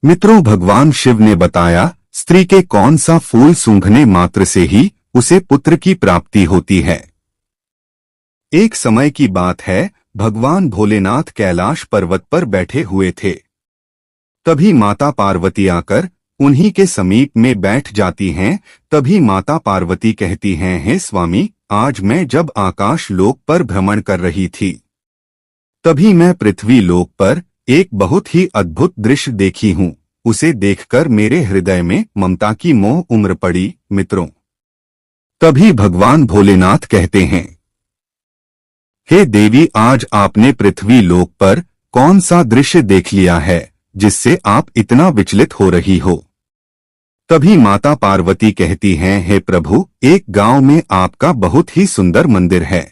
मित्रों, भगवान शिव ने बताया, स्त्री के कौन सा फूल सूंघने मात्र से ही उसे पुत्र की प्राप्ति होती है। एक समय की बात है, भगवान भोलेनाथ कैलाश पर्वत पर बैठे हुए थे। तभी माता पार्वती आकर उन्हीं के समीप में बैठ जाती हैं। तभी माता पार्वती कहती हैं, हे स्वामी, आज मैं जब आकाश लोक पर भ्रमण कर रही थी, तभी मैं पृथ्वी लोक पर एक बहुत ही अद्भुत दृश्य देखी हूँ। उसे देखकर मेरे हृदय में ममता की मोह उमड़ पड़ी। मित्रों, तभी भगवान भोलेनाथ कहते हैं, हे देवी, आज आपने पृथ्वी लोक पर कौन सा दृश्य देख लिया है जिससे आप इतना विचलित हो रही हो। तभी माता पार्वती कहती हैं, हे प्रभु, एक गांव में आपका बहुत ही सुंदर मंदिर है।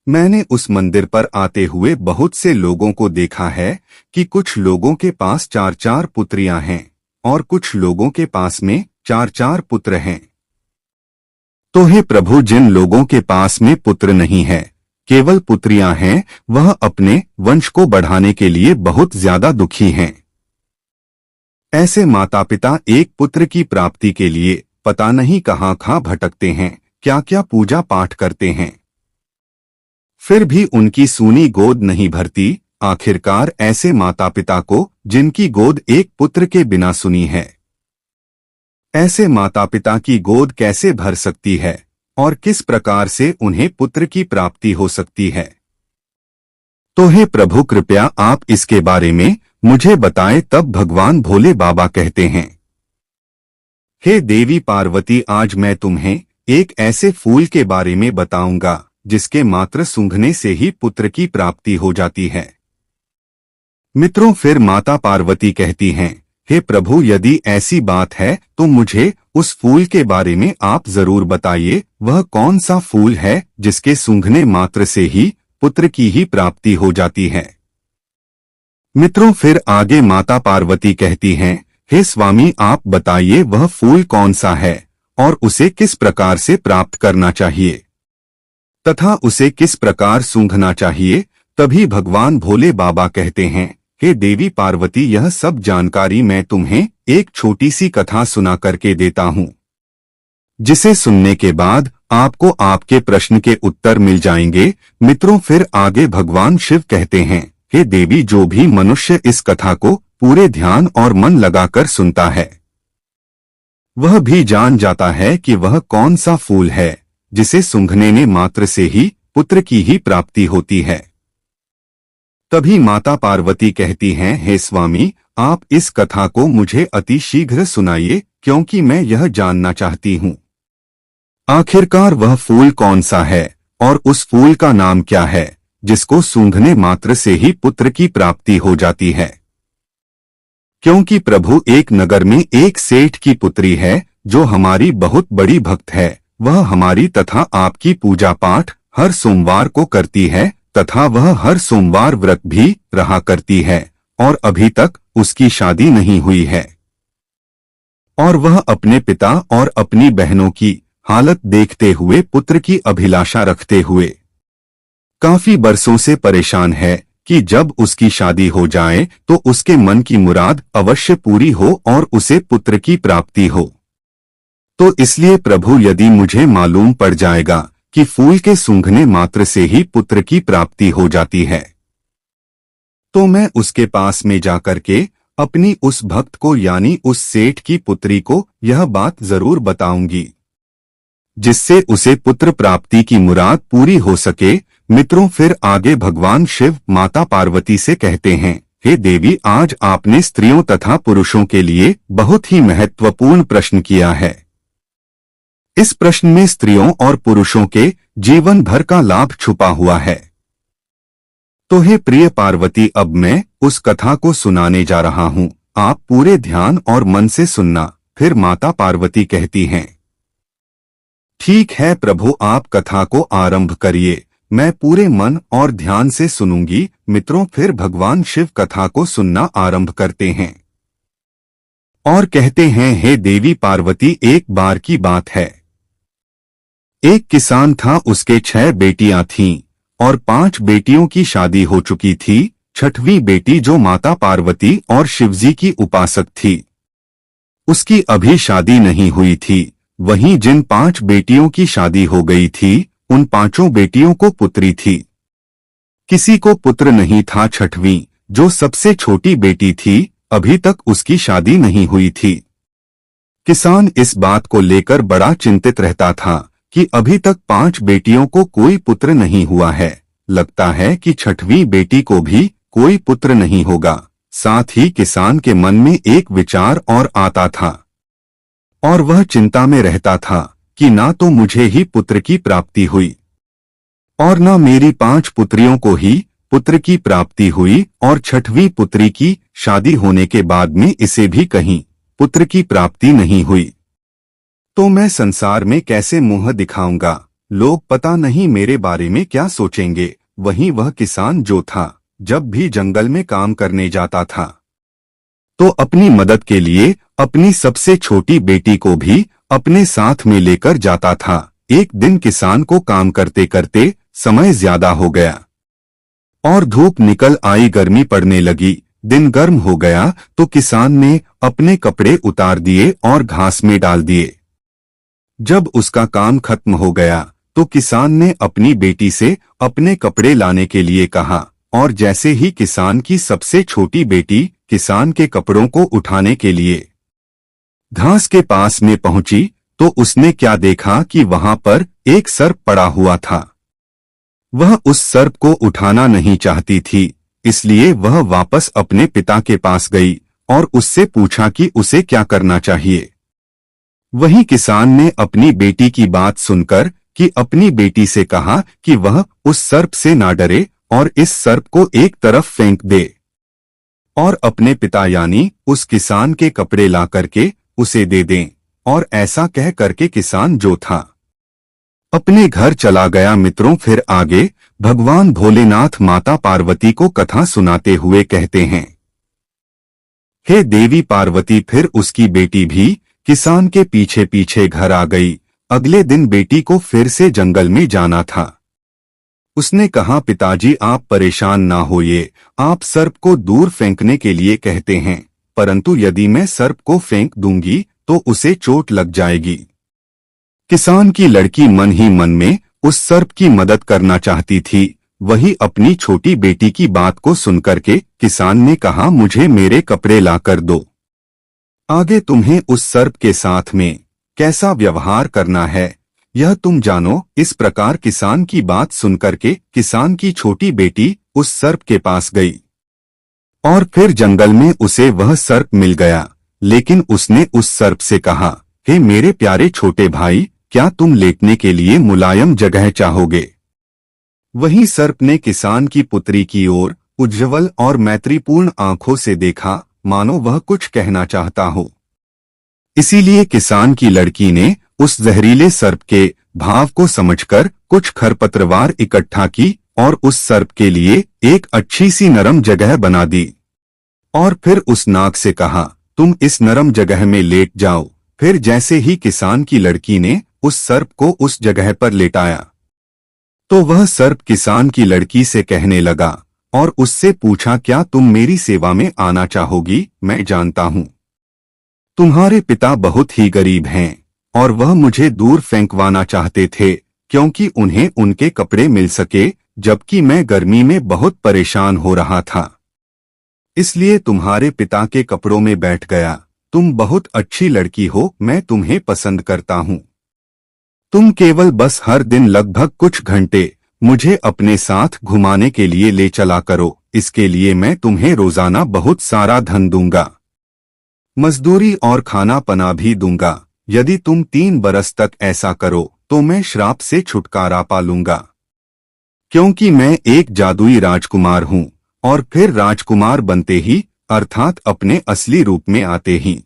मैंने उस मंदिर पर आते हुए बहुत से लोगों को देखा है कि कुछ लोगों के पास 4-4 पुत्रियां हैं और कुछ लोगों के पास में 4-4 पुत्र हैं। तो हे प्रभु, जिन लोगों के पास में पुत्र नहीं है, केवल पुत्रियां हैं, वह अपने वंश को बढ़ाने के लिए बहुत ज्यादा दुखी हैं। ऐसे माता पिता एक पुत्र की प्राप्ति के लिए पता नहीं कहाँ भटकते हैं, क्या क्या पूजा पाठ करते हैं, फिर भी उनकी सूनी गोद नहीं भरती। आखिरकार ऐसे माता पिता को, जिनकी गोद एक पुत्र के बिना सुनी है, ऐसे माता पिता की गोद कैसे भर सकती है और किस प्रकार से उन्हें पुत्र की प्राप्ति हो सकती है। तो हे प्रभु, कृपया आप इसके बारे में मुझे बताएं। तब भगवान भोले बाबा कहते हैं, हे देवी पार्वती, आज मैं तुम्हें एक ऐसे फूल के बारे में बताऊंगा जिसके मात्र सूंघने से ही पुत्र की प्राप्ति हो जाती है। मित्रों, फिर माता पार्वती कहती हैं, हे प्रभु, यदि ऐसी बात है तो मुझे उस फूल के बारे में आप जरूर बताइए। वह कौन सा फूल है जिसके सूंघने मात्र से ही पुत्र की ही प्राप्ति हो जाती है। मित्रों, फिर आगे माता पार्वती कहती हैं, हे स्वामी, आप बताइए वह फूल कौन सा है और उसे किस प्रकार से प्राप्त करना चाहिए तथा उसे किस प्रकार सूंघना चाहिए। तभी भगवान भोले बाबा कहते हैं, हे देवी पार्वती, यह सब जानकारी मैं तुम्हें एक छोटी सी कथा सुना करके देता हूँ, जिसे सुनने के बाद आपको आपके प्रश्न के उत्तर मिल जाएंगे। मित्रों, फिर आगे भगवान शिव कहते हैं, हे देवी, जो भी मनुष्य इस कथा को पूरे ध्यान और मन लगाकर सुनता है, वह भी जान जाता है कि वह कौन सा फूल है जिसे सूंघने में मात्र से ही पुत्र की ही प्राप्ति होती है। तभी माता पार्वती कहती हैं, हे स्वामी, आप इस कथा को मुझे अति शीघ्र सुनाइए, क्योंकि मैं यह जानना चाहती हूँ आखिरकार वह फूल कौन सा है और उस फूल का नाम क्या है जिसको सूंघने मात्र से ही पुत्र की प्राप्ति हो जाती है। क्योंकि प्रभु, एक नगर में एक सेठ की पुत्री है जो हमारी बहुत बड़ी भक्त है। वह हमारी तथा आपकी पूजा पाठ हर सोमवार को करती है तथा वह हर सोमवार व्रत भी रहा करती है और अभी तक उसकी शादी नहीं हुई है। और वह अपने पिता और अपनी बहनों की हालत देखते हुए पुत्र की अभिलाषा रखते हुए काफी बरसों से परेशान है कि जब उसकी शादी हो जाए तो उसके मन की मुराद अवश्य पूरी हो और उसे पुत्र की प्राप्ति हो। तो इसलिए प्रभु, यदि मुझे मालूम पड़ जाएगा कि फूल के सूंघने मात्र से ही पुत्र की प्राप्ति हो जाती है, तो मैं उसके पास में जाकर के अपनी उस भक्त को यानी उस सेठ की पुत्री को यह बात जरूर बताऊंगी, जिससे उसे पुत्र प्राप्ति की मुराद पूरी हो सके। मित्रों, फिर आगे भगवान शिव माता पार्वती से कहते हैं, हे देवी, आज आपने स्त्रियों तथा पुरुषों के लिए बहुत ही महत्वपूर्ण प्रश्न किया है। इस प्रश्न में स्त्रियों और पुरुषों के जीवन भर का लाभ छुपा हुआ है। तो हे प्रिय पार्वती, अब मैं उस कथा को सुनाने जा रहा हूँ, आप पूरे ध्यान और मन से सुनना। फिर माता पार्वती कहती हैं, ठीक है प्रभु, आप कथा को आरंभ करिए, मैं पूरे मन और ध्यान से सुनूंगी। मित्रों, फिर भगवान शिव कथा को सुनना आरंभ करते हैं और कहते हैं, हे देवी पार्वती, एक बार की बात है, एक किसान था, उसके 6 बेटियां थीं और 5 बेटियों की शादी हो चुकी थी। छठवीं बेटी जो माता पार्वती और शिवजी की उपासक थी, उसकी अभी शादी नहीं हुई थी। वहीं जिन 5 बेटियों की शादी हो गई थी, उन 5 बेटियों को पुत्री थी। किसी को पुत्र नहीं था। छठवीं, जो सबसे छोटी बेटी थी, अभी तक उसकी शादी नहीं हुई थी। किसान इस बात को लेकर बड़ा चिंतित रहता था कि अभी तक 5 बेटियों को कोई पुत्र नहीं हुआ है। लगता है कि छठवीं बेटी को भी कोई पुत्र नहीं होगा। साथ ही किसान के मन में एक विचार और आता था, और वह चिंता में रहता था कि ना तो मुझे ही पुत्र की प्राप्ति हुई और न मेरी 5 पुत्रियों को ही पुत्र की प्राप्ति हुई, और छठवीं पुत्री की शादी होने के बाद में इसे भी कहीं पुत्र की प्राप्ति नहीं हुई, तो मैं संसार में कैसे मुंह दिखाऊंगा? लोग पता नहीं मेरे बारे में क्या सोचेंगे। वहीं वह किसान जो था, जब भी जंगल में काम करने जाता था तो अपनी मदद के लिए अपनी सबसे छोटी बेटी को भी अपने साथ में लेकर जाता था। एक दिन किसान को काम करते करते समय ज्यादा हो गया और धूप निकल आई, गर्मी पड़ने लगी। दिन गर्म हो गया तो किसान ने अपने कपड़े उतार दिए और घास में डाल दिए। जब उसका काम खत्म हो गया तो किसान ने अपनी बेटी से अपने कपड़े लाने के लिए कहा, और जैसे ही किसान की सबसे छोटी बेटी किसान के कपड़ों को उठाने के लिए घास के पास में पहुंची तो उसने क्या देखा कि वहां पर एक सर्प पड़ा हुआ था। वह उस सर्प को उठाना नहीं चाहती थी, इसलिए वह वापस अपने पिता के पास गई और उससे पूछा कि उसे क्या करना चाहिए। वहीं किसान ने अपनी बेटी की बात सुनकर कि अपनी बेटी से कहा कि वह उस सर्प से ना डरे और इस सर्प को एक तरफ फेंक दे, और अपने पिता यानी उस किसान के कपड़े ला करके उसे दे दें। और ऐसा कह करके किसान जो था अपने घर चला गया। मित्रों, फिर आगे भगवान भोलेनाथ माता पार्वती को कथा सुनाते हुए कहते हैं, हे देवी पार्वती। फिर उसकी बेटी भी किसान के पीछे पीछे घर आ गई। अगले दिन बेटी को फिर से जंगल में जाना था। उसने कहा, पिताजी आप परेशान ना होइए, आप सर्प को दूर फेंकने के लिए कहते हैं, परंतु यदि मैं सर्प को फेंक दूंगी तो उसे चोट लग जाएगी। किसान की लड़की मन ही मन में उस सर्प की मदद करना चाहती थी। वही अपनी छोटी बेटी की बात को सुनकर के किसान ने कहा, मुझे मेरे कपड़े लाकर दो, आगे तुम्हें उस सर्प के साथ में कैसा व्यवहार करना है यह तुम जानो। इस प्रकार किसान की बात सुनकर के किसान की छोटी बेटी उस सर्प के पास गई और फिर जंगल में उसे वह सर्प मिल गया। लेकिन उसने उस सर्प से कहा, हे मेरे प्यारे छोटे भाई, क्या तुम लेटने के लिए मुलायम जगह चाहोगे? वहीं सर्प ने किसान की पुत्री की ओर उज्ज्वल और मैत्रीपूर्ण आंखों से देखा, मानो वह कुछ कहना चाहता हो। इसीलिए किसान की लड़की ने उस जहरीले सर्प के भाव को समझकर कुछ खरपतवार इकट्ठा की और उस सर्प के लिए एक अच्छी सी नरम जगह बना दी, और फिर उस नाग से कहा, तुम इस नरम जगह में लेट जाओ। फिर जैसे ही किसान की लड़की ने उस सर्प को उस जगह पर लेटाया तो वह सर्प किसान की लड़की से कहने लगा और उससे पूछा, क्या तुम मेरी सेवा में आना चाहोगी? मैं जानता हूँ तुम्हारे पिता बहुत ही गरीब हैं और वह मुझे दूर फेंकवाना चाहते थे क्योंकि उन्हें उनके कपड़े मिल सके, जबकि मैं गर्मी में बहुत परेशान हो रहा था। इसलिए तुम्हारे पिता के कपड़ों में बैठ गया। तुम बहुत अच्छी लड़की हो, मैं तुम्हें पसंद करता हूँ। तुम केवल बस हर दिन लगभग कुछ घंटे मुझे अपने साथ घुमाने के लिए ले चला करो। इसके लिए मैं तुम्हें रोजाना बहुत सारा धन दूंगा, मजदूरी और खाना पना भी दूंगा। यदि तुम 3 बरस तक ऐसा करो तो मैं श्राप से छुटकारा पा लूंगा, क्योंकि मैं एक जादुई राजकुमार हूँ। और फिर राजकुमार बनते ही, अर्थात अपने असली रूप में आते ही,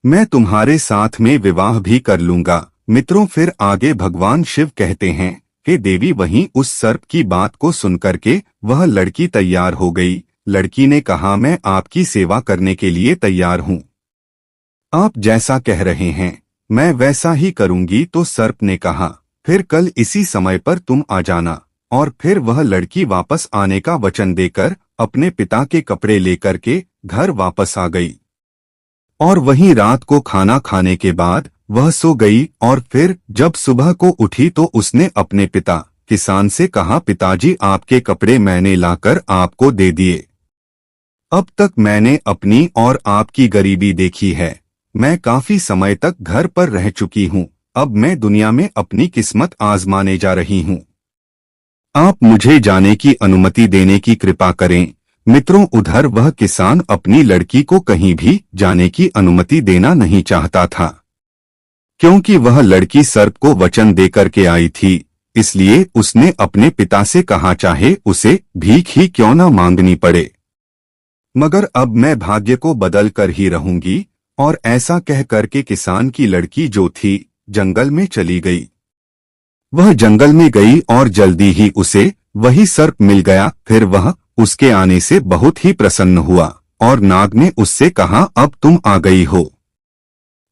मैं तुम्हारे साथ में विवाह भी कर लूंगा। मित्रों, फिर आगे भगवान शिव कहते हैं, हे देवी। वहीं उस सर्प की बात को सुनकर के वह लड़की तैयार हो गई। लड़की ने कहा, मैं आपकी सेवा करने के लिए तैयार हूँ, आप जैसा कह रहे हैं मैं वैसा ही करूंगी। तो सर्प ने कहा, फिर कल इसी समय पर तुम आ जाना। और फिर वह लड़की वापस आने का वचन देकर अपने पिता के कपड़े लेकर के घर वापस आ गई और वहीं रात को खाना खाने के बाद वह सो गई और फिर जब सुबह को उठी तो उसने अपने पिता किसान से कहा, पिताजी आपके कपड़े मैंने लाकर आपको दे दिए। अब तक मैंने अपनी और आपकी गरीबी देखी है। मैं काफी समय तक घर पर रह चुकी हूँ। अब मैं दुनिया में अपनी किस्मत आजमाने जा रही हूँ। आप मुझे जाने की अनुमति देने की कृपा करें। मित्रों, उधर वह किसान अपनी लड़की को कहीं भी जाने की अनुमति देना नहीं चाहता था, क्योंकि वह लड़की सर्प को वचन देकर के आई थी। इसलिए उसने अपने पिता से कहा, चाहे उसे भीख ही क्यों न मांगनी पड़े, मगर अब मैं भाग्य को बदल कर ही रहूंगी। और ऐसा कह करके किसान की लड़की जो थी जंगल में चली गई। वह जंगल में गई और जल्दी ही उसे वही सर्प मिल गया। फिर वह उसके आने से बहुत ही प्रसन्न हुआ और नाग ने उससे कहा, अब तुम आ गई हो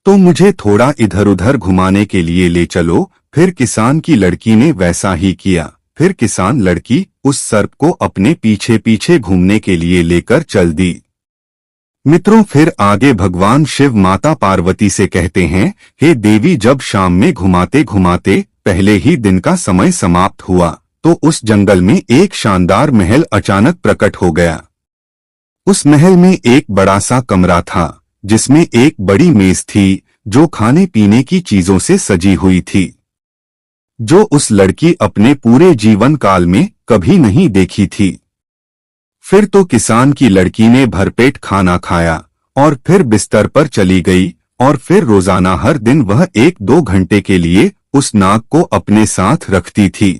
तो मुझे थोड़ा इधर उधर घुमाने के लिए ले चलो। फिर किसान की लड़की ने वैसा ही किया। फिर किसान लड़की उस सर्प को अपने पीछे पीछे घूमने के लिए लेकर चल दी। मित्रों, फिर आगे भगवान शिव माता पार्वती से कहते हैं, हे देवी, जब शाम में घुमाते घुमाते पहले ही दिन का समय समाप्त हुआ तो उस जंगल में एक शानदार महल अचानक प्रकट हो गया। उस महल में एक बड़ा सा कमरा था जिसमें एक बड़ी मेज थी जो खाने पीने की चीजों से सजी हुई थी, जो उस लड़की अपने पूरे जीवन काल में कभी नहीं देखी थी। फिर तो किसान की लड़की ने भरपेट खाना खाया और फिर बिस्तर पर चली गई और फिर रोजाना हर दिन वह 1-2 घंटे के लिए उस नाग को अपने साथ रखती थी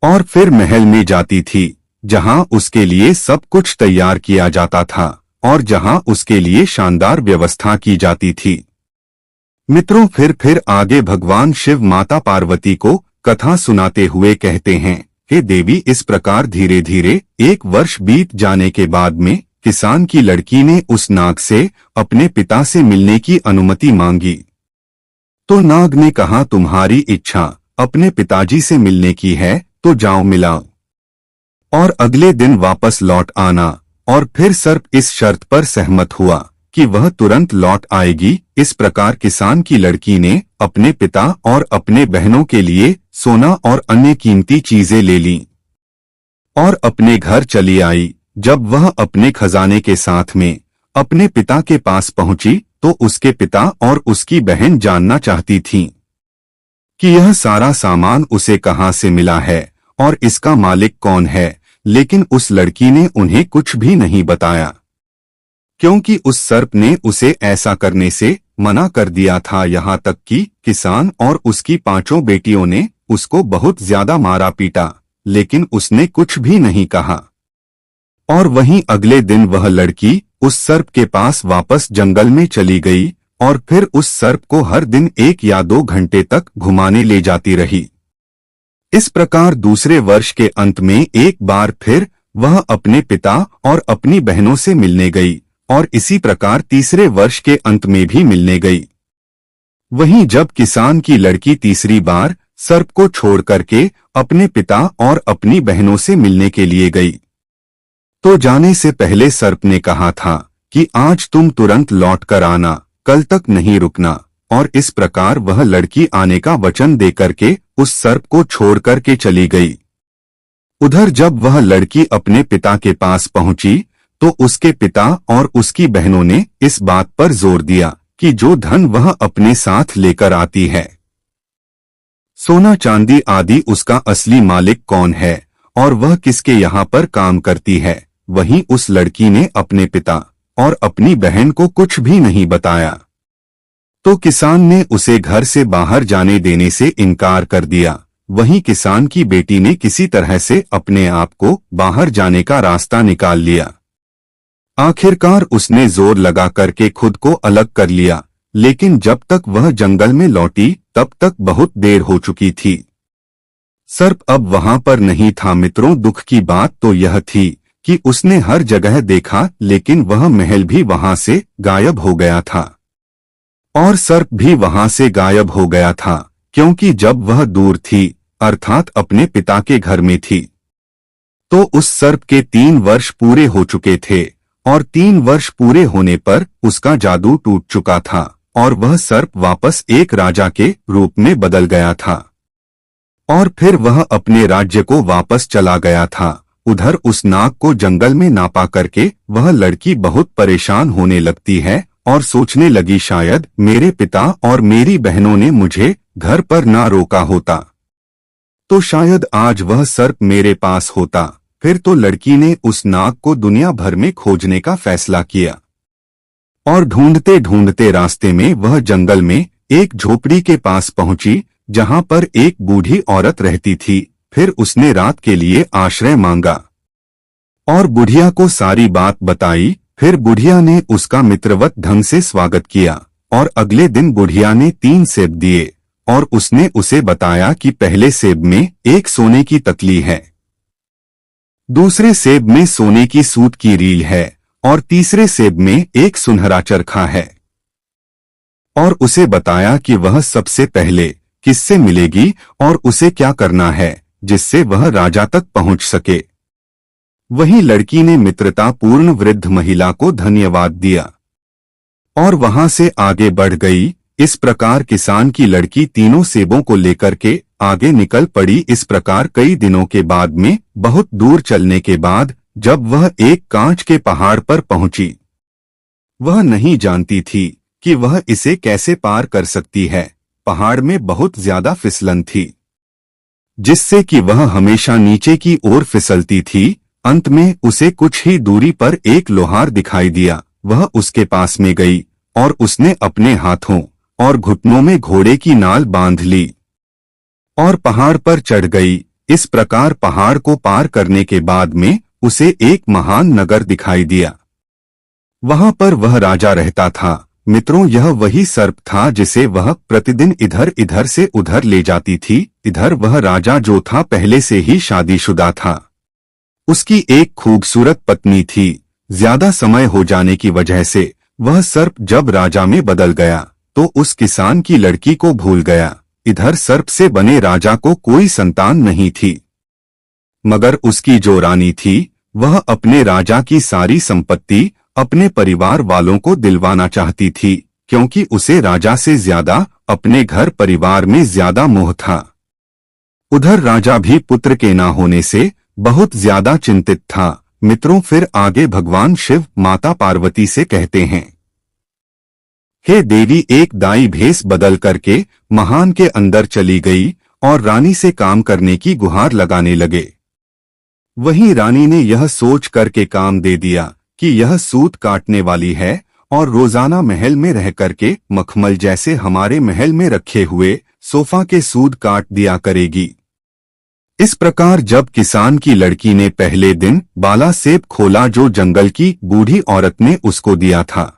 और फिर महल में जाती थी जहां उसके लिए सब कुछ तैयार किया जाता था और जहां उसके लिए शानदार व्यवस्था की जाती थी। मित्रों, फिर आगे भगवान शिव माता पार्वती को कथा सुनाते हुए कहते हैं, हे देवी, इस प्रकार धीरे धीरे 1 वर्ष बीत जाने के बाद में किसान की लड़की ने उस नाग से अपने पिता से मिलने की अनुमति मांगी। तो नाग ने कहा, तुम्हारी इच्छा अपने पिताजी से मिलने की है तो जाओ मिलाओ और अगले दिन वापस लौट आना। और फिर सर्प इस शर्त पर सहमत हुआ कि वह तुरंत लौट आएगी। इस प्रकार किसान की लड़की ने अपने पिता और अपने बहनों के लिए सोना और अन्य कीमती चीजें ले लीं और अपने घर चली आई। जब वह अपने खजाने के साथ में अपने पिता के पास पहुंची तो उसके पिता और उसकी बहन जानना चाहती थीं कि यह सारा सामान उसे कहां से मिला है और इसका मालिक कौन है, लेकिन उस लड़की ने उन्हें कुछ भी नहीं बताया, क्योंकि उस सर्प ने उसे ऐसा करने से मना कर दिया था। यहाँ तक कि किसान और उसकी 5 बेटियों ने उसको बहुत ज्यादा मारा पीटा, लेकिन उसने कुछ भी नहीं कहा। और वहीं अगले दिन वह लड़की उस सर्प के पास वापस जंगल में चली गई और फिर उस सर्प को हर दिन 1 या 2 घंटे तक घुमाने ले जाती रही। इस प्रकार दूसरे वर्ष के अंत में एक बार फिर वह अपने पिता और अपनी बहनों से मिलने गई और इसी प्रकार तीसरे वर्ष के अंत में भी मिलने गई। वहीं जब किसान की लड़की तीसरी बार सर्प को छोड़ करके अपने पिता और अपनी बहनों से मिलने के लिए गई तो जाने से पहले सर्प ने कहा था कि आज तुम तुरंत लौट कर आना, कल तक नहीं रुकना। और इस प्रकार वह लड़की आने का वचन देकर के उस सर्प को छोड़ करके चली गई। उधर जब वह लड़की अपने पिता के पास पहुंची तो उसके पिता और उसकी बहनों ने इस बात पर जोर दिया कि जो धन वह अपने साथ लेकर आती है, सोना चांदी आदि, उसका असली मालिक कौन है और वह किसके यहाँ पर काम करती है। वहीं उस लड़की ने अपने पिता और अपनी बहन को कुछ भी नहीं बताया तो किसान ने उसे घर से बाहर जाने देने से इनकार कर दिया। वहीं किसान की बेटी ने किसी तरह से अपने आप को बाहर जाने का रास्ता निकाल लिया। आखिरकार उसने जोर लगा करके खुद को अलग कर लिया, लेकिन जब तक वह जंगल में लौटी तब तक बहुत देर हो चुकी थी। सर्प अब वहां पर नहीं था। मित्रों, दुख की बात तो यह थी कि उसने हर जगह देखा, लेकिन वह महल भी वहां से गायब हो गया था और सर्प भी वहां से गायब हो गया था, क्योंकि जब वह दूर थी, अर्थात अपने पिता के घर में थी, तो उस सर्प के 3 वर्ष पूरे हो चुके थे और 3 वर्ष पूरे होने पर उसका जादू टूट चुका था और वह सर्प वापस एक राजा के रूप में बदल गया था और फिर वह अपने राज्य को वापस चला गया था। उधर उस नाग को जंगल में नापा करके वह लड़की बहुत परेशान होने लगती है और सोचने लगी शायद मेरे पिता और मेरी बहनों ने मुझे घर पर ना रोका होता तो शायद आज वह सर्प मेरे पास होता। फिर तो लड़की ने उस नाग को दुनिया भर में खोजने का फैसला किया और ढूंढते ढूंढते रास्ते में वह जंगल में एक झोपड़ी के पास पहुंची जहां पर एक बूढ़ी औरत रहती थी। फिर उसने रात के लिए आश्रय मांगा और बुढ़िया को सारी बात बताई। फिर बुढ़िया ने उसका मित्रवत ढंग से स्वागत किया और अगले दिन बुढ़िया ने 3 सेब दिए और उसने उसे बताया कि पहले सेब में एक सोने की तकली है, दूसरे सेब में सोने की सूत की रील है और तीसरे सेब में एक सुनहरा चरखा है और उसे बताया कि वह सबसे पहले किससे मिलेगी और उसे क्या करना है जिससे वह राजा तक पहुंच सके। वहीं लड़की ने मित्रतापूर्ण वृद्ध महिला को धन्यवाद दिया और वहां से आगे बढ़ गई। इस प्रकार किसान की लड़की तीनों सेबों को लेकर के आगे निकल पड़ी। इस प्रकार कई दिनों के बाद में बहुत दूर चलने के बाद जब वह एक कांच के पहाड़ पर पहुंची, वह नहीं जानती थी कि वह इसे कैसे पार कर सकती है। पहाड़ में बहुत ज्यादा फिसलन थी जिससे कि वह हमेशा नीचे की ओर फिसलती थी। अंत में उसे कुछ ही दूरी पर एक लोहार दिखाई दिया। वह उसके पास में गई और उसने अपने हाथों और घुटनों में घोड़े की नाल बांध ली और पहाड़ पर चढ़ गई। इस प्रकार पहाड़ को पार करने के बाद में उसे एक महान नगर दिखाई दिया। वहां पर वह राजा रहता था। मित्रों, यह वही सर्प था जिसे वह प्रतिदिन इधर इधर से उधर ले जाती थी। इधर वह राजा जो था पहले से ही शादीशुदा था। उसकी एक खूबसूरत पत्नी थी। ज्यादा समय हो जाने की वजह से वह सर्प जब राजा में बदल गया तो उस किसान की लड़की को भूल गया। इधर सर्प से बने राजा को कोई संतान नहीं थी, मगर उसकी जो रानी थी वह अपने राजा की सारी संपत्ति अपने परिवार वालों को दिलवाना चाहती थी, क्योंकि उसे राजा से ज्यादा अपने घर परिवार में ज्यादा मोह था। उधर राजा भी पुत्र के ना होने से बहुत ज्यादा चिंतित था। मित्रों, फिर आगे भगवान शिव माता पार्वती से कहते हैं, हे देवी, एक दाई भेष बदल करके महान के अंदर चली गई और रानी से काम करने की गुहार लगाने लगे। वहीं रानी ने यह सोच करके काम दे दिया कि यह सूत काटने वाली है और रोजाना महल में रह करके मखमल जैसे हमारे महल में रखे हुए सोफा के सूद काट दिया करेगी। इस प्रकार जब किसान की लड़की ने पहले दिन बाला सेब खोला जो जंगल की बूढ़ी औरत ने उसको दिया था,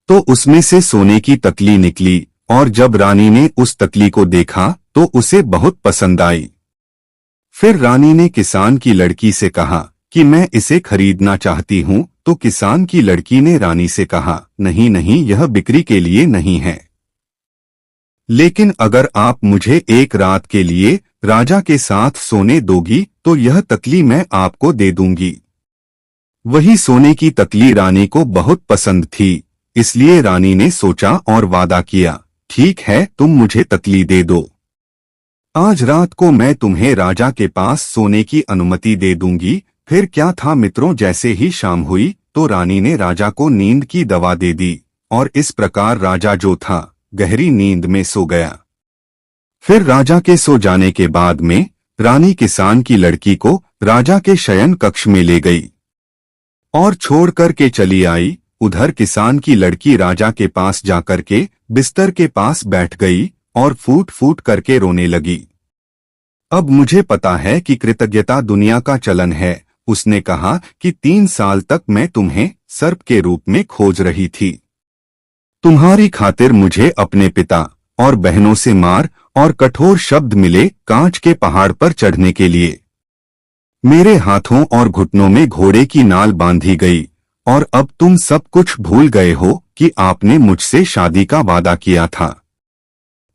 तो उसमें से सोने की तकली निकली और जब रानी ने उस तकली को देखा तो उसे बहुत पसंद आई। फिर रानी ने किसान की लड़की से कहा कि मैं इसे खरीदना चाहती हूं, तो किसान की लड़की ने रानी से कहा, नहीं नहीं, यह बिक्री के लिए नहीं है, लेकिन अगर आप मुझे एक रात के लिए राजा के साथ सोने दोगी तो यह तकली मैं आपको दे दूंगी। वही सोने की तकली रानी को बहुत पसंद थी, इसलिए रानी ने सोचा और वादा किया, ठीक है, तुम मुझे तकली दे दो, आज रात को मैं तुम्हें राजा के पास सोने की अनुमति दे दूंगी। फिर क्या था मित्रों, जैसे ही शाम हुई तो रानी ने राजा को नींद की दवा दे दी और इस प्रकार राजा जो था गहरी नींद में सो गया। फिर राजा के सो जाने के बाद में रानी किसान की लड़की को राजा के शयन कक्ष में ले गई और छोड़ करके चली आई। उधर किसान की लड़की राजा के पास जाकर के बिस्तर के पास बैठ गई और फूट फूट करके रोने लगी। अब मुझे पता है कि कृतज्ञता दुनिया का चलन है। उसने कहा कि 3 साल तक मैं तुम्हें सर्प के रूप में खोज रही थी। तुम्हारी खातिर मुझे अपने पिता और बहनों से मार और कठोर शब्द मिले कांच के पहाड़ पर चढ़ने के लिए। मेरे हाथों और घुटनों में घोड़े की नाल बांधी गई और अब तुम सब कुछ भूल गए हो कि आपने मुझसे शादी का वादा किया था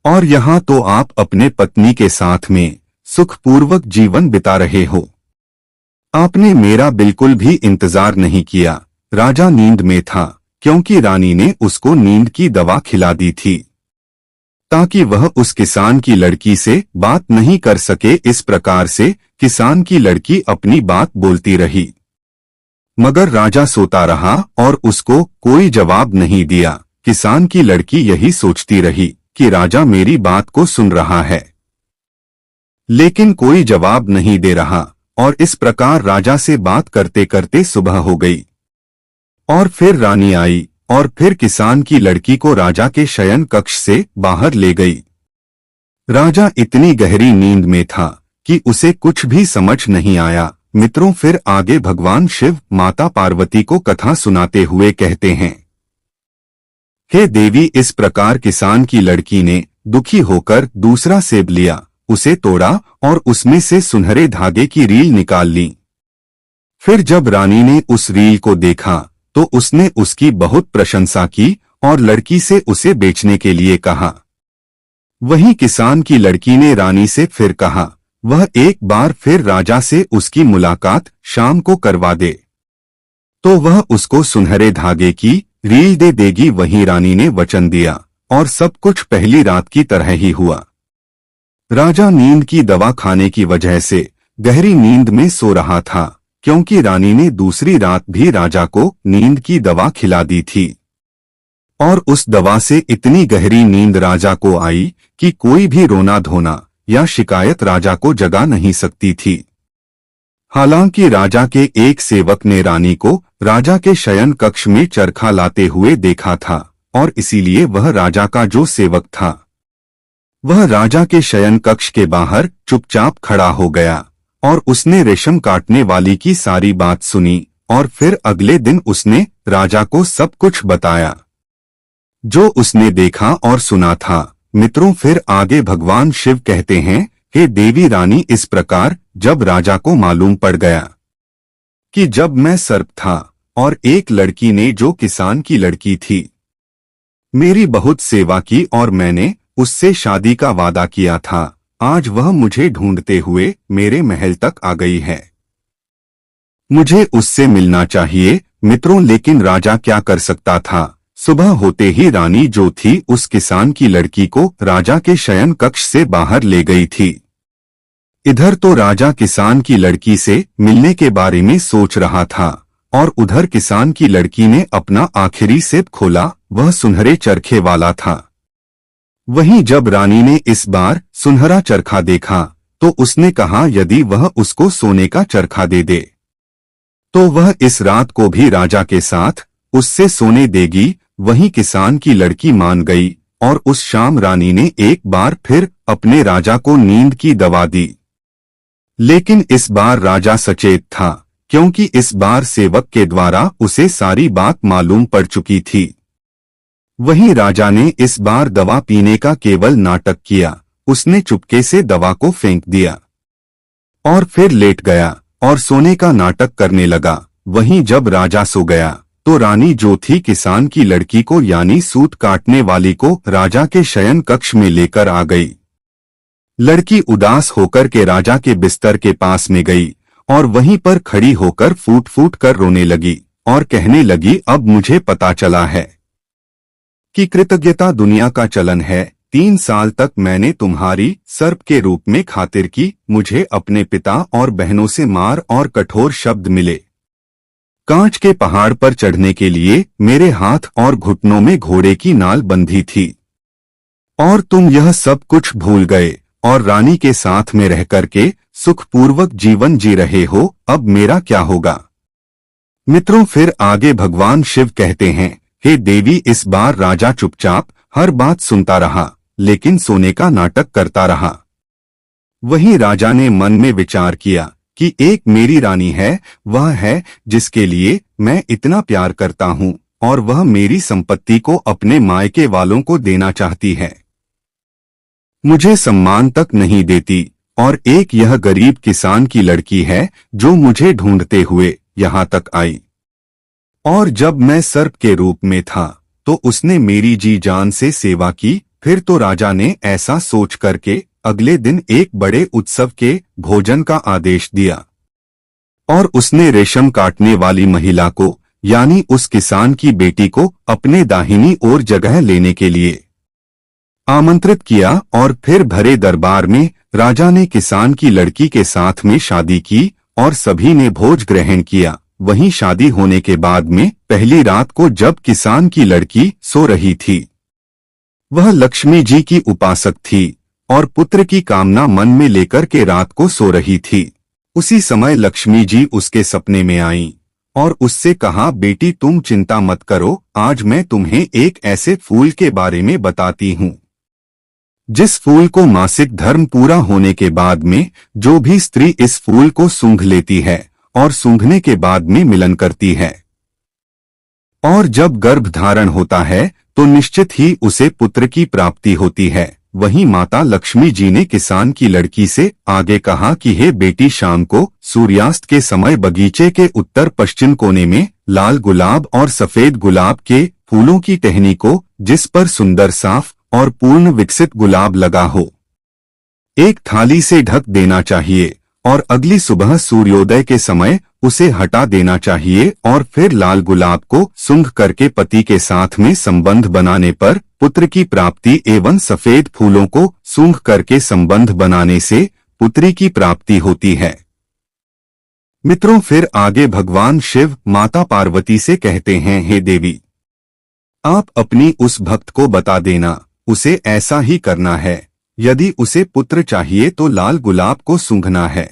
और यहाँ तो आप अपने पत्नी के साथ में सुखपूर्वक जीवन बिता रहे हो। आपने मेरा बिल्कुल भी इंतजार नहीं किया। राजा नींद में था क्योंकि रानी ने उसको नींद की दवा खिला दी थी ताकि वह उस किसान की लड़की से बात नहीं कर सके। इस प्रकार से किसान की लड़की अपनी बात बोलती रही, मगर राजा सोता रहा और उसको कोई जवाब नहीं दिया। किसान की लड़की यही सोचती रही कि राजा मेरी बात को सुन रहा है, लेकिन कोई जवाब नहीं दे रहा। और इस प्रकार राजा से बात करते करते सुबह हो गई और फिर रानी आई और फिर किसान की लड़की को राजा के शयन कक्ष से बाहर ले गई। राजा इतनी गहरी नींद में था कि उसे कुछ भी समझ नहीं आया। मित्रों, फिर आगे भगवान शिव माता पार्वती को कथा सुनाते हुए कहते हैं, हे देवी, इस प्रकार किसान की लड़की ने दुखी होकर दूसरा सेब लिया, उसे तोड़ा और उसमें से सुनहरे धागे की रील निकाल ली। फिर जब रानी ने उस रील को देखा तो उसने उसकी बहुत प्रशंसा की और लड़की से उसे बेचने के लिए कहा। वहीं किसान की लड़की ने रानी से फिर कहा वह एक बार फिर राजा से उसकी मुलाकात शाम को करवा दे तो वह उसको सुनहरे धागे की रील दे देगी। वहीं रानी ने वचन दिया और सब कुछ पहली रात की तरह ही हुआ। राजा नींद की दवा खाने की वजह से गहरी नींद में सो रहा था क्योंकि रानी ने दूसरी रात भी राजा को नींद की दवा खिला दी थी और उस दवा से इतनी गहरी नींद राजा को आई कि कोई भी रोना धोना या शिकायत राजा को जगा नहीं सकती थी। हालांकि राजा के एक सेवक ने रानी को राजा के शयन कक्ष में चरखा लाते हुए देखा था और इसीलिए वह राजा का जो सेवक था वह राजा के शयन कक्ष के बाहर चुपचाप खड़ा हो गया और उसने रेशम काटने वाली की सारी बात सुनी और फिर अगले दिन उसने राजा को सब कुछ बताया जो उसने देखा और सुना था। मित्रों, फिर आगे भगवान शिव कहते हैं, हे देवी रानी, इस प्रकार जब राजा को मालूम पड़ गया कि जब मैं सर्प था और एक लड़की ने जो किसान की लड़की थी मेरी बहुत सेवा की और मैंने उससे शादी का वादा किया था, आज वह मुझे ढूंढते हुए मेरे महल तक आ गई है। मुझे उससे मिलना चाहिए। मित्रों, लेकिन राजा क्या कर सकता था। सुबह होते ही रानी जो थी उस किसान की लड़की को राजा के शयन कक्ष से बाहर ले गई थी। इधर तो राजा किसान की लड़की से मिलने के बारे में सोच रहा था और उधर किसान की लड़की ने अपना आखिरी सेब खोला, वह सुनहरे चरखे वाला था। वहीं जब रानी ने इस बार सुनहरा चरखा देखा तो उसने कहा यदि वह उसको सोने का चरखा दे दे तो वह इस रात को भी राजा के साथ उससे सोने देगी। वहीं किसान की लड़की मान गई और उस शाम रानी ने एक बार फिर अपने राजा को नींद की दवा दी। लेकिन इस बार राजा सचेत था क्योंकि इस बार सेवक के द्वारा उसे सारी बात मालूम पड़ चुकी थी। वहीं राजा ने इस बार दवा पीने का केवल नाटक किया, उसने चुपके से दवा को फेंक दिया और फिर लेट गया और सोने का नाटक करने लगा। वहीं जब राजा सो गया तो रानी जो थी किसान की लड़की को यानी सूत काटने वाली को राजा के शयन कक्ष में लेकर आ गई। लड़की उदास होकर के राजा के बिस्तर के पास में गई और वहीं पर खड़ी होकर फूट फूट कर रोने लगी और कहने लगी, अब मुझे पता चला है कि कृतज्ञता दुनिया का चलन है। 3 साल तक मैंने तुम्हारी सर्प के रूप में खातिर की, मुझे अपने पिता और बहनों से मार और कठोर शब्द मिले। कांच के पहाड़ पर चढ़ने के लिए मेरे हाथ और घुटनों में घोड़े की नाल बंधी थी और तुम यह सब कुछ भूल गए और रानी के साथ में रह करके सुखपूर्वक जीवन जी रहे हो। अब मेरा क्या होगा। मित्रों, फिर आगे भगवान शिव कहते हैं, हे देवी, इस बार राजा चुपचाप हर बात सुनता रहा लेकिन सोने का नाटक करता रहा। वहीं राजा ने मन में विचार किया कि एक मेरी रानी है, वह है जिसके लिए मैं इतना प्यार करता हूँ और वह मेरी संपत्ति को अपने मायके वालों को देना चाहती है, मुझे सम्मान तक नहीं देती। और एक यह गरीब किसान की लड़की है जो मुझे ढूंढते हुए यहाँ तक आई और जब मैं सर्प के रूप में था तो उसने मेरी जी जान से सेवा की। फिर तो राजा ने ऐसा सोच करके अगले दिन एक बड़े उत्सव के भोजन का आदेश दिया। और उसने रेशम काटने वाली महिला को यानी उस किसान की बेटी को अपने दाहिनी ओर जगह लेने के लिए आमंत्रित किया और फिर भरे दरबार में राजा ने किसान की लड़की के साथ में शादी की और सभी ने भोज ग्रहण किया। वहीं शादी होने के बाद में पहली रात को जब किसान की लड़की सो रही थी, वह लक्ष्मी जी की उपासक थी और पुत्र की कामना मन में लेकर के रात को सो रही थी। उसी समय लक्ष्मी जी उसके सपने में आईं और उससे कहा, बेटी तुम चिंता मत करो, आज मैं तुम्हें एक ऐसे फूल के बारे में बताती हूँ जिस फूल को मासिक धर्म पूरा होने के बाद में जो भी स्त्री इस फूल को सूंघ लेती है और सूंघने के बाद में मिलन करती है और जब गर्भ धारण होता है तो निश्चित ही उसे पुत्र की प्राप्ति होती है। वहीं माता लक्ष्मी जी ने किसान की लड़की से आगे कहा कि हे बेटी, शाम को सूर्यास्त के समय बगीचे के उत्तर पश्चिम कोने में लाल गुलाब और सफेद गुलाब के फूलों की टहनी को, जिस पर सुंदर साफ और पूर्ण विकसित गुलाब लगा हो, एक थाली से ढक देना चाहिए और अगली सुबह सूर्योदय के समय उसे हटा देना चाहिए और फिर लाल गुलाब को सूंघ करके पति के साथ में संबंध बनाने पर पुत्र की प्राप्ति एवं सफेद फूलों को सूंघ करके संबंध बनाने से पुत्री की प्राप्ति होती है। मित्रों, फिर आगे भगवान शिव माता पार्वती से कहते हैं, हे देवी, आप अपनी उस भक्त को बता देना, उसे ऐसा ही करना है। यदि उसे पुत्र चाहिए तो लाल गुलाब को सूंघना है।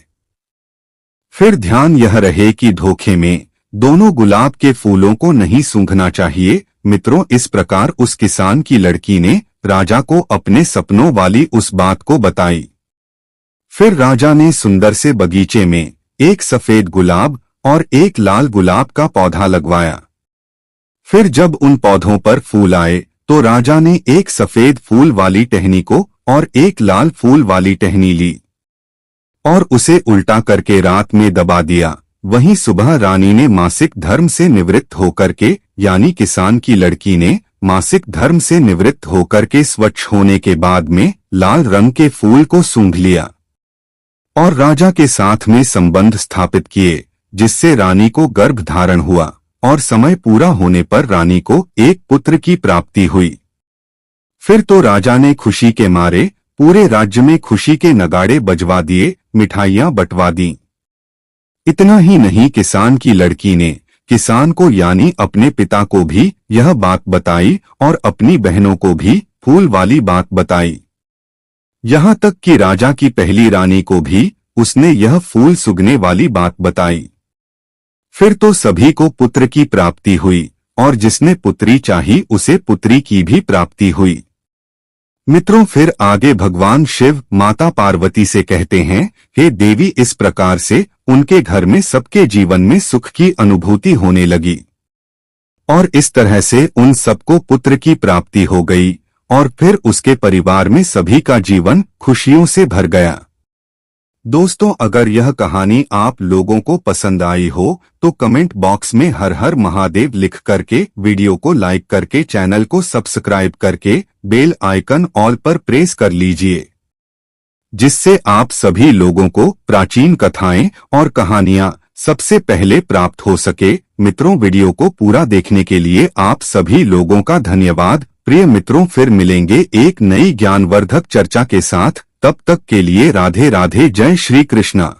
फिर ध्यान यह रहे कि धोखे में दोनों गुलाब के फूलों को नहीं सूंघना चाहिए। मित्रों, इस प्रकार उस किसान की लड़की ने राजा को अपने सपनों वाली उस बात को बताई। फिर राजा ने सुंदर से बगीचे में एक सफेद गुलाब और एक लाल गुलाब का पौधा लगवाया। फिर जब उन पौधों पर फूल आए तो राजा ने एक सफेद फूल वाली टहनी को और एक लाल फूल वाली टहनी ली और उसे उल्टा करके रात में दबा दिया। वहीं सुबह रानी ने मासिक धर्म से निवृत्त होकर के यानी किसान की लड़की ने मासिक धर्म से निवृत्त होकर के स्वच्छ होने के बाद में लाल रंग के फूल को सूंघ लिया और राजा के साथ में संबंध स्थापित किए, जिससे रानी को गर्भ धारण हुआ और समय पूरा होने पर रानी को एक पुत्र की प्राप्ति हुई। फिर तो राजा ने खुशी के मारे पूरे राज्य में खुशी के नगाड़े बजवा दिए, मिठाइयां बंटवा दी। इतना ही नहीं, किसान की लड़की ने किसान को यानी अपने पिता को भी यह बात बताई और अपनी बहनों को भी फूल वाली बात बताई। यहाँ तक कि राजा की पहली रानी को भी उसने यह फूल सूंघने वाली बात बताई। फिर तो सभी को पुत्र की प्राप्ति हुई और जिसने पुत्री चाही उसे पुत्री की भी प्राप्ति हुई। मित्रों, फिर आगे भगवान शिव माता पार्वती से कहते हैं, हे देवी, इस प्रकार से उनके घर में सबके जीवन में सुख की अनुभूति होने लगी और इस तरह से उन सबको पुत्र की प्राप्ति हो गई और फिर उसके परिवार में सभी का जीवन खुशियों से भर गया। दोस्तों, अगर यह कहानी आप लोगों को पसंद आई हो तो कमेंट बॉक्स में हर हर महादेव लिख करके, वीडियो को लाइक करके, चैनल को सब्सक्राइब करके बेल आइकन ऑल पर प्रेस कर लीजिए, जिससे आप सभी लोगों को प्राचीन कथाएं और कहानियां सबसे पहले प्राप्त हो सके। मित्रों, वीडियो को पूरा देखने के लिए आप सभी लोगों का धन्यवाद। प्रिय मित्रों, फिर मिलेंगे एक नई ज्ञानवर्धक चर्चा के साथ। तब तक के लिए राधे राधे, जय श्री कृष्णा।